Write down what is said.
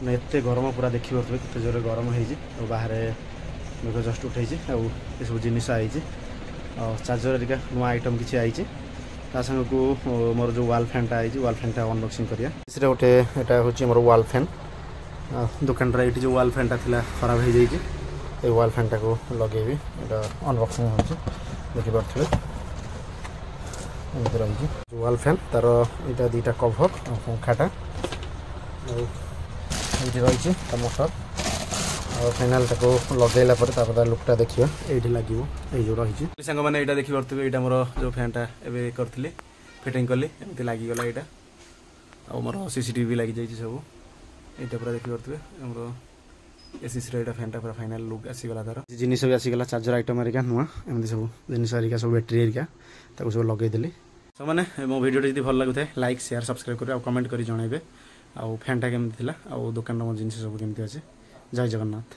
ମାନେ ଏତେ ଗରମ ପୁରା ଦେଖିପାରୁଥିବେ କେତେ ଜୋରରେ ଗରମ ହେଇଛି। ଆଉ ବାହାରେ ମେଘ ଜଷ୍ଟ ଉଠେଇଛି ଆଉ ଏସବୁ ଜିନିଷ ଆଇଛି। ଆଉ ଚାର୍ଜର ହେରିକା ନୂଆ ଆଇଟମ୍ କିଛି ଆଇଛି। ତା ସାଙ୍ଗକୁ ମୋର ଯେଉଁ ୱାଲ୍ ଫ୍ୟାନ୍ଟା ଆଇଛି ୱାଲ୍ ଫ୍ୟାନ୍ଟା ଅନବକ୍ସିଂ କରିବା। ସେଟା ଗୋଟେ ଏଇଟା ହେଉଛି ମୋର ୱାଲ୍ ଫ୍ୟାନ୍। ଦୋକାନରେ ଏଇଠି ଯେଉଁ ୱାଲ୍ ଫ୍ୟାନ୍ଟା ଥିଲା ଖରାପ ହେଇଯାଇଛି। এই ওয়াল ফ্যানটাকে লগাইবি। এটা অনবক্সিং হচ্ছে ଦେଖିପାରୁଥିବେ। ଏମିତି ରହିଛି ୱାଲ୍ ଫ୍ୟାନ୍ ତାର ଏଇଟା ଦୁଇଟା କଭର୍ ଆଉ ପଙ୍ଖାଟା ଆଉ ଏଇଠି ରହିଛି ତା ମୋଟର। ଆଉ ଫାଇନାଲ୍ ତାକୁ ଲଗାଇଲା ପରେ ତାପରେ ତା ଲୁକ୍ଟା ଦେଖିବା ଏଇଠି ଲାଗିବ ଏଇ ଯେଉଁ ରହିଛି। ସାଙ୍ଗମାନେ ଏଇଟା ଦେଖିପାରୁଥିବେ ଏଇଟା ମୋର ଯେଉଁ ଫ୍ୟାନ୍ଟା ଏବେ କରିଥିଲି ଫିଟିଂ କଲି ଏମିତି ଲାଗିଗଲା ଏଇଟା। ଆଉ ମୋର CCTV ବି ଲାଗିଯାଇଛି ସବୁ। ଏଇଟା ପୁରା ଦେଖିପାରୁଥିବେ ଆମର एसीसी रहा फैन पूरा फाइनाल लुक आसीगला तार जिनिस भी आसीगला चार्जर आइटम हरिका नुआ एमती सब जिनिस हरिका सब बैटेरी हरिका ताको सब लगेदेली। सब मैंने मो वीडियो जब भल लगुए लाइक शेयर सब्सक्राइब करें और कमेंट कर जनइबे। आउ फैनटा केमती थिला आउ दुकान मो जिनिस सब केमती अच्छे। जय जगन्नाथ।